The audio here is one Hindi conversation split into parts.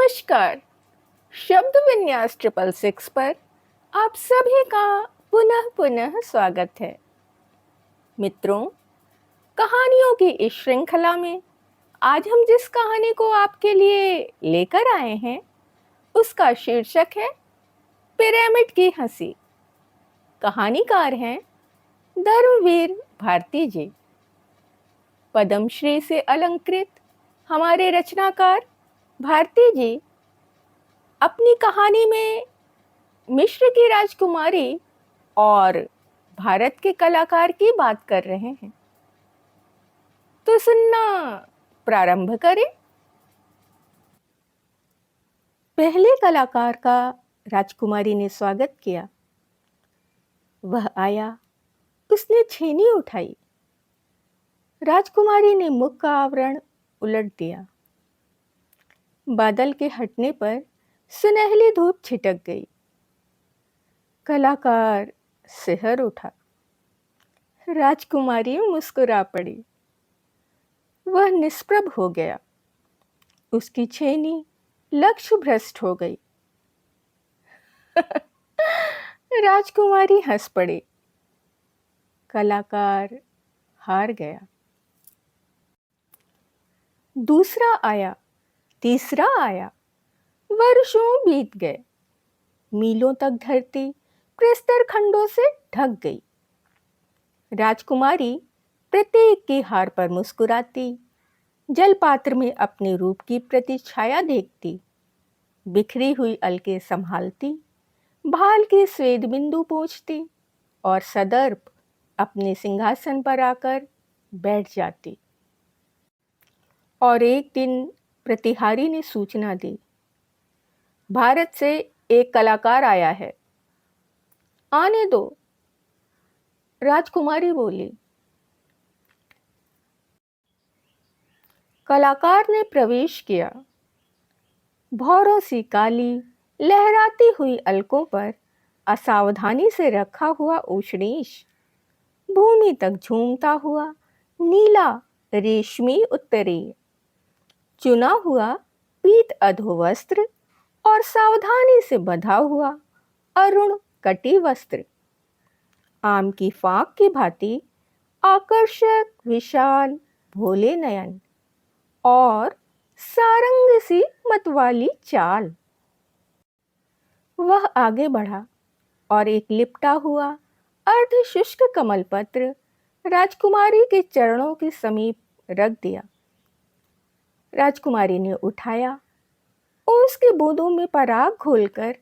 नमस्कार। शब्द विन्यास 666 पर आप सभी का पुनः पुनः स्वागत है। मित्रों, कहानियों की इस श्रृंखला में आज हम जिस कहानी को आपके लिए लेकर आए हैं उसका शीर्षक है पिरामिड की हंसी। कहानीकार हैं धर्मवीर भारती जी। पद्मश्री से अलंकृत हमारे रचनाकार भारती जी अपनी कहानी में मिस्र की राजकुमारी और भारत के कलाकार की बात कर रहे हैं। तो सुनना प्रारंभ करें। पहले कलाकार का राजकुमारी ने स्वागत किया। वह आया, उसने छेनी उठाई। राजकुमारी ने मुख का आवरण उलट दिया। बादल के हटने पर सुनहली धूप छिटक गई। कलाकार सिहर उठा। राजकुमारी मुस्कुरा पड़ी। वह निष्प्रभ हो गया। उसकी छेनी लक्ष्य भ्रष्ट हो गई। राजकुमारी हंस पड़ी। कलाकार हार गया। दूसरा आया, तीसरा आया। वर्षों बीत गए। मीलों तक धरती प्रस्तर खंडों से ढक गई। राजकुमारी प्रत्येक की हार पर मुस्कुराती, जलपात्र में अपने रूप की प्रतिछाया देखती, बिखरी हुई अलके संभालती, भाल के स्वेद बिंदु पोंछती और सदर्प अपने सिंहासन पर आकर बैठ जाती। और एक दिन प्रतिहारी ने सूचना दी, भारत से एक कलाकार आया है, आने दो। राजकुमारी बोली। कलाकार ने प्रवेश किया। भौरों सी काली लहराती हुई अलकों पर असावधानी से रखा हुआ ऊष्णीश, भूमि तक झूमता हुआ नीला रेशमी उत्तरीय, चुना हुआ पीत अधोवस्त्र और सावधानी से बंधा हुआ अरुण कटी वस्त्र, आम की फाक की भांति आकर्षक, विशाल, भोले नयन और सारंग सी मतवाली चाल। वह आगे बढ़ा और एक लिपटा हुआ अर्ध शुष्क कमल पत्र राजकुमारी के चरणों के समीप रख दिया। राजकुमारी ने उठाया। उसके बूंदों में पराग घोलकर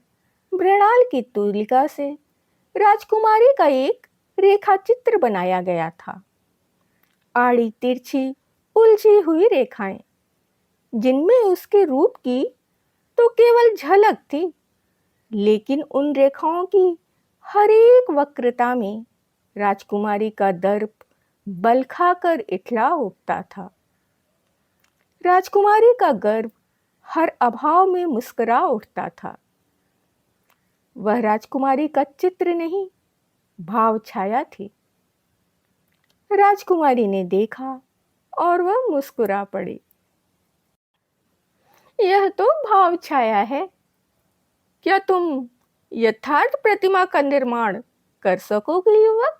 मृणाल की तुलिका से राजकुमारी का एक रेखा चित्र बनाया गया था। आड़ी तिरछी उलझी हुई रेखाएं, जिनमें उसके रूप की तो केवल झलक थी, लेकिन उन रेखाओं की हर एक वक्रता में राजकुमारी का दर्प बल खाकर इठला उठता था। राजकुमारी का गर्व हर अभाव में मुस्कुरा उठता था। वह राजकुमारी का चित्र नहीं, भाव छाया थी। राजकुमारी ने देखा और वह मुस्कुरा पड़ी। यह तो भाव छाया है। क्या तुम यथार्थ प्रतिमा का निर्माण कर सकोगे युवक?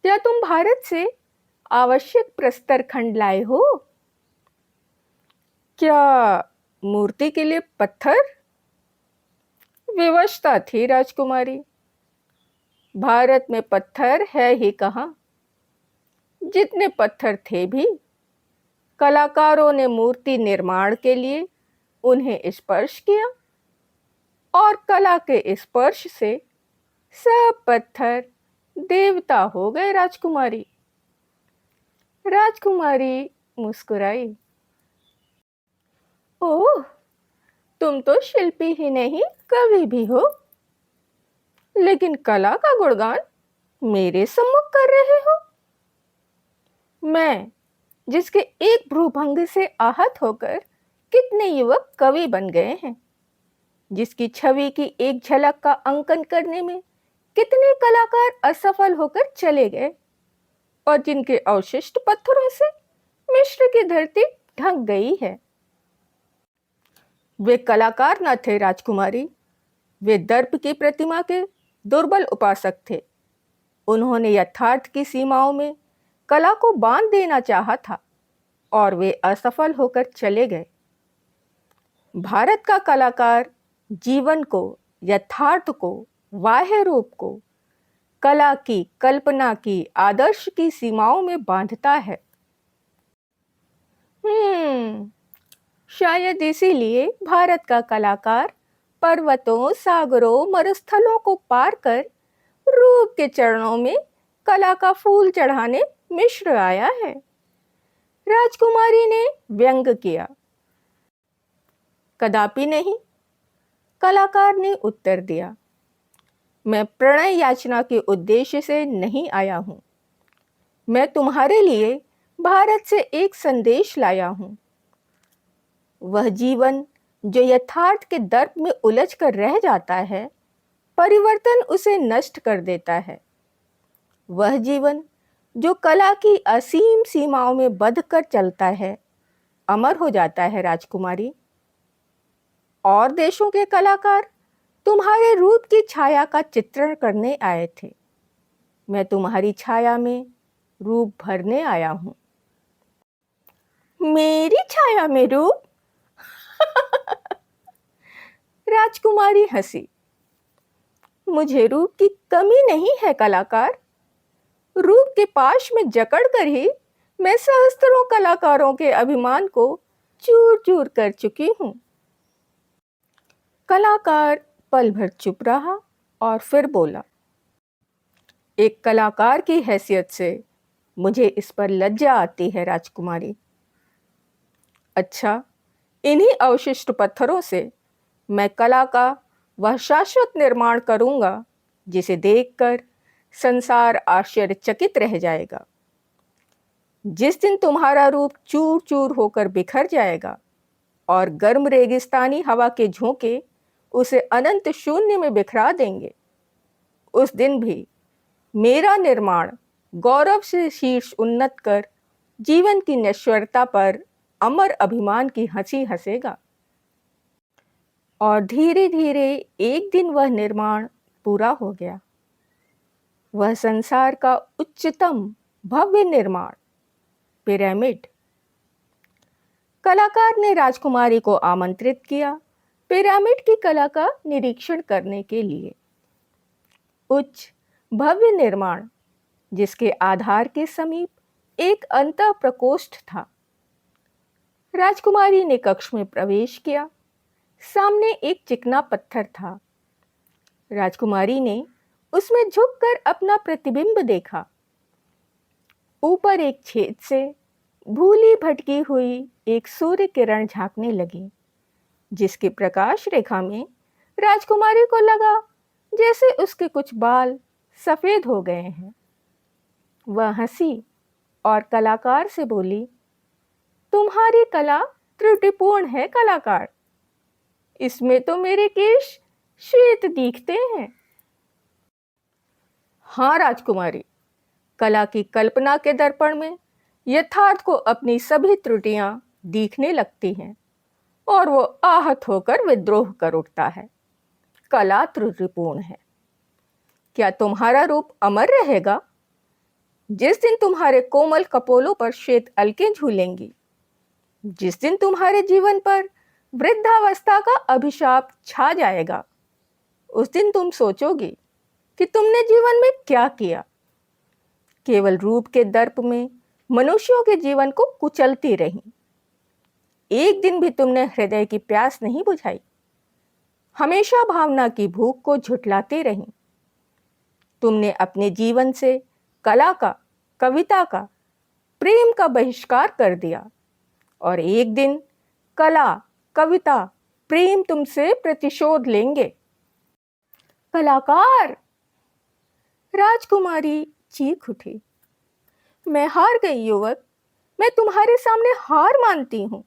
क्या तुम भारत से आवश्यक प्रस्तर खंड लाए हो? क्या मूर्ति के लिए पत्थर? विवशता थी राजकुमारी। भारत में पत्थर है ही कहाँ। जितने पत्थर थे भी, कलाकारों ने मूर्ति निर्माण के लिए उन्हें स्पर्श किया और कला के स्पर्श से सब पत्थर देवता हो गए। राजकुमारी मुस्कुराई। ओह, तुम तो शिल्पी ही नहीं, कवि भी हो, लेकिन कला का गुणगान मेरे सम्मुख कर रहे हो। मैं, जिसके एक भ्रूभंग से आहत होकर कितने युवक कवि बन गए हैं, जिसकी छवि की एक झलक का अंकन करने में कितने कलाकार असफल होकर चले गए, और जिनके अवशिष्ट पत्थरों से मिस्र की धरती ढक गई है। वे कलाकार न थे राजकुमारी, वे दर्प की प्रतिमा के दुर्बल उपासक थे। उन्होंने यथार्थ की सीमाओं में कला को बांध देना चाहा था और वे असफल होकर चले गए। भारत का कलाकार जीवन को, यथार्थ को, बाह्य रूप को कला की, कल्पना की, आदर्श की सीमाओं में बांधता है। शायद इसीलिए भारत का कलाकार पर्वतों, सागरों, मरुस्थलों को पार कर रूप के चरणों में कला का फूल चढ़ाने मिस्र आया है। राजकुमारी ने व्यंग किया। कदापि नहीं, कलाकार ने उत्तर दिया। मैं प्रणय याचना के उद्देश्य से नहीं आया हूं। मैं तुम्हारे लिए भारत से एक संदेश लाया हूं। वह जीवन जो यथार्थ के दर्प में उलझ कर रह जाता है, परिवर्तन उसे नष्ट कर देता है। वह जीवन जो कला की असीम सीमाओं में बंध कर चलता है, अमर हो जाता है राजकुमारी। और देशों के कलाकार तुम्हारे रूप की छाया का चित्रण करने आए थे। मैं तुम्हारी छाया में रूप भरने आया हूं। मेरी छाया में रूप? राजकुमारी हंसी। मुझे रूप की कमी नहीं है कलाकार। रूप के पाश में जकड़ कर ही मैं सहस्त्रों कलाकारों के अभिमान को चूर चूर कर चुकी हूं। कलाकार पल भर चुप रहा और फिर बोला, एक कलाकार की हैसियत से मुझे इस पर लज्जा आती है राजकुमारी। अच्छा, इन्हीं अवशिष्ट पत्थरों से मैं कला का वह शाश्वत निर्माण करूंगा जिसे देखकर संसार आश्चर्यचकित रह जाएगा। जिस दिन तुम्हारा रूप चूर चूर होकर बिखर जाएगा और गर्म रेगिस्तानी हवा के झोंके उसे अनंत शून्य में बिखरा देंगे, उस दिन भी मेरा निर्माण गौरव से शीर्ष उन्नत कर जीवन की नश्वरता पर अमर अभिमान की हंसी हंसेगा। और धीरे धीरे एक दिन वह निर्माण पूरा हो गया। वह संसार का उच्चतम भव्य निर्माण, पिरामिड। कलाकार ने राजकुमारी को आमंत्रित किया पिरामिड की कला का निरीक्षण करने के लिए। उच्च भव्य निर्माण जिसके आधार के समीप एक अंतः प्रकोष्ठ था। राजकुमारी ने कक्ष में प्रवेश किया। सामने एक चिकना पत्थर था। राजकुमारी ने उसमें झुककर अपना प्रतिबिंब देखा। ऊपर एक छेद से भूली भटकी हुई एक सूर्य किरण झांकने लगी, जिसकी प्रकाश रेखा में राजकुमारी को लगा जैसे उसके कुछ बाल सफेद हो गए हैं। वह हंसी और कलाकार से बोली, तुम्हारी कला त्रुटिपूर्ण है कलाकार। इसमें तो मेरे केश श्वेत दिखते हैं। हाँ राजकुमारी, कला की कल्पना के दर्पण में यथार्थ को अपनी सभी त्रुटियां दिखने लगती हैं और वो आहत होकर विद्रोह कर उठता है। कला त्रुटिपूर्ण है। क्या तुम्हारा रूप अमर रहेगा? जिस दिन तुम्हारे कोमल कपोलों पर श्वेत अलकें झूलेंगी, जिस दिन तुम्हारे जीवन पर वृद्धावस्था का अभिशाप छा जाएगा, उस दिन तुम सोचोगी कि तुमने जीवन में क्या किया। केवल रूप के दर्प में मनुष्यों के जीवन को कुचलती रही। एक दिन भी तुमने हृदय की प्यास नहीं बुझाई। हमेशा भावना की भूख को झुठलाती रही। तुमने अपने जीवन से कला का, कविता का, प्रेम का बहिष्कार कर दिया और एक दिन कला, कविता, प्रेम तुमसे प्रतिशोध लेंगे। कलाकार! राजकुमारी चीख उठी। मैं हार गई युवक, मैं तुम्हारे सामने हार मानती हूं।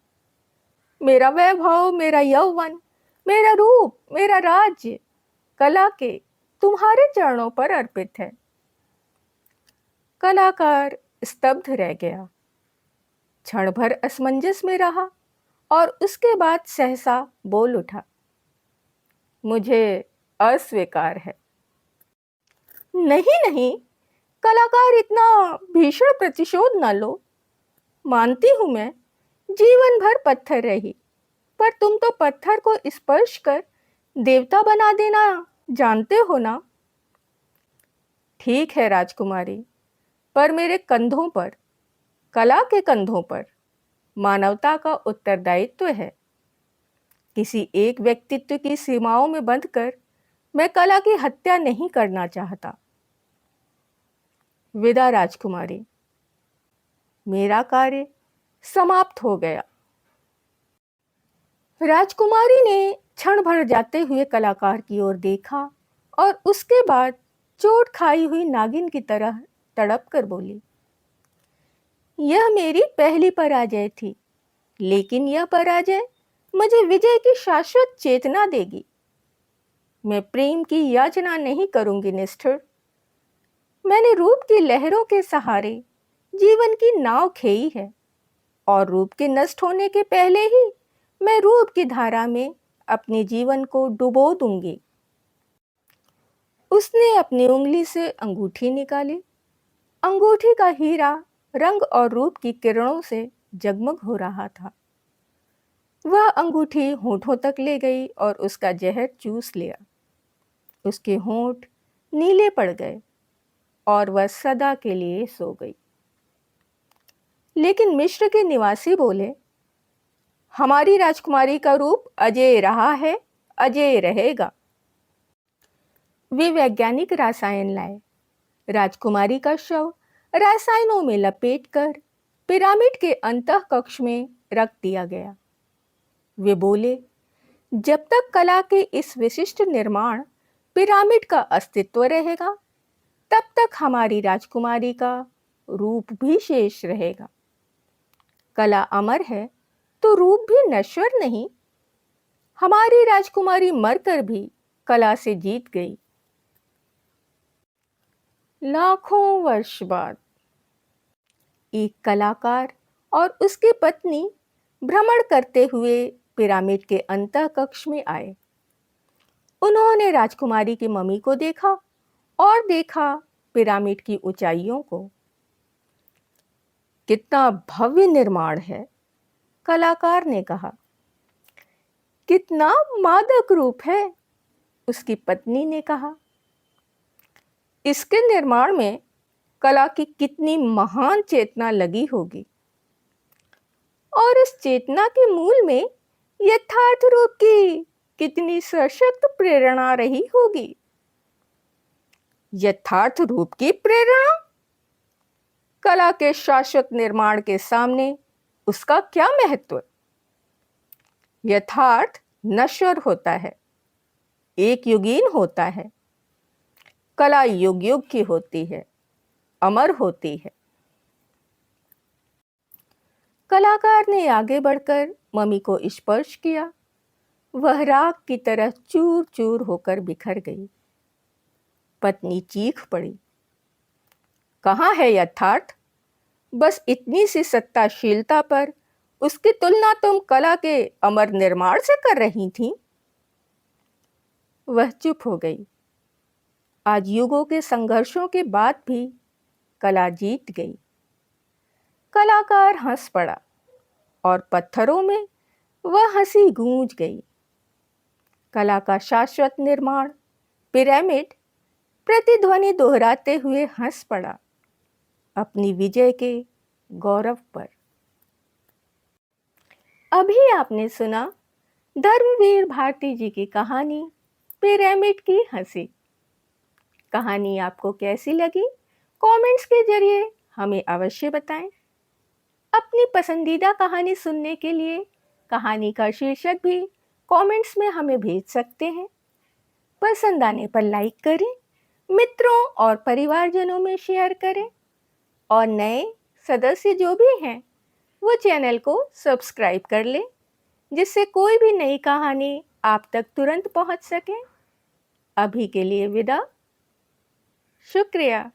मेरा वैभव, मेरा यौवन, मेरा रूप, मेरा राज्य कला के तुम्हारे चरणों पर अर्पित है। कलाकार स्तब्ध रह गया, क्षण भर असमंजस में रहा और उसके बाद सहसा बोल उठा, मुझे अस्वीकार है। नहीं नहीं, कलाकार, इतना भीषण प्रतिशोध न लो। मानती हूं मैं जीवन भर पत्थर रही, पर तुम तो पत्थर को स्पर्श कर देवता बना देना जानते हो ना। ठीक है राजकुमारी, पर मेरे कंधों पर, कला के कंधों पर मानवता का उत्तरदायित्व है। किसी एक व्यक्तित्व की सीमाओं में बंधकर मैं कला की हत्या नहीं करना चाहता। विदा राजकुमारी, मेरा कार्य समाप्त हो गया। राजकुमारी ने क्षण भर जाते हुए कलाकार की ओर देखा और उसके बाद चोट खाई हुई नागिन की तरह तड़प कर बोली, यह मेरी पहली पराजय थी, लेकिन यह पराजय मुझे विजय की शाश्वत चेतना देगी। मैं प्रेम की याचना नहीं करूंगी निष्ठुर। मैंने रूप की लहरों के सहारे जीवन की नाव खेई है, और रूप के नष्ट होने के पहले ही मैं रूप की धारा में अपने जीवन को डुबो दूंगी। उसने अपनी उंगली से अंगूठी निकाली। अंगूठी का हीरा रंग और रूप की किरणों से जगमग हो रहा था। वह अंगूठी होठों तक ले गई और उसका जहर चूस लिया। उसके होंठ नीले पड़ गए और वह सदा के लिए सो गई। लेकिन मिस्र के निवासी बोले, हमारी राजकुमारी का रूप अजेय रहा है, अजेय रहेगा। वे वैज्ञानिक रसायन लाए। राजकुमारी का शव रसायनों में लपेटकर पिरामिड के अंतः कक्ष में रख दिया गया। वे बोले, जब तक कला के इस विशिष्ट निर्माण पिरामिड का अस्तित्व रहेगा, तब तक हमारी राजकुमारी का रूप भी शेष रहेगा। कला अमर है तो रूप भी नश्वर नहीं। हमारी राजकुमारी मरकर भी कला से जीत गई। लाखों वर्ष बाद एक कलाकार और उसकी पत्नी भ्रमण करते हुए पिरामिड के अंतः कक्ष में आए। उन्होंने राजकुमारी की मम्मी को देखा और देखा पिरामिड की ऊंचाइयों को। कितना भव्य निर्माण है, कलाकार ने कहा। कितना मादक रूप है, उसकी पत्नी ने कहा। इसके निर्माण में कला की कितनी महान चेतना लगी होगी, और इस चेतना के मूल में यथार्थ रूप की कितनी सशक्त प्रेरणा रही होगी। यथार्थ रूप की प्रेरणा? कला के शाश्वत निर्माण के सामने उसका क्या महत्व? यथार्थ नश्वर होता है, एक युगीन होता है। कला युग युग की होती है, अमर होती है। कलाकार ने आगे बढ़कर मम्मी को स्पर्श किया। वह राख की तरह चूर चूर होकर बिखर गई। पत्नी चीख पड़ी, कहाँ है यथार्थ? बस इतनी सी सत्ताशीलता पर उसकी तुलना तुम कला के अमर निर्माण से कर रही थी। वह चुप हो गई। आज युगों के संघर्षों के बाद भी कला जीत गई। कलाकार हंस पड़ा और पत्थरों में वह हंसी गूंज गई। कला का शाश्वत निर्माण पिरामिड प्रतिध्वनि दोहराते हुए हंस पड़ा अपनी विजय के गौरव पर। अभी आपने सुना धर्मवीर भारती जी की कहानी पिरामिड की हंसी। कहानी आपको कैसी लगी? कमेंट्स के जरिए हमें अवश्य बताएं। अपनी पसंदीदा कहानी सुनने के लिए कहानी का शीर्षक भी कमेंट्स में हमें भेज सकते हैं। पसंद आने पर लाइक करें, मित्रों और परिवारजनों में शेयर करें, और नए सदस्य जो भी हैं वो चैनल को सब्सक्राइब कर लें, जिससे कोई भी नई कहानी आप तक तुरंत पहुंच सके। अभी के लिए विदा। शुक्रिया।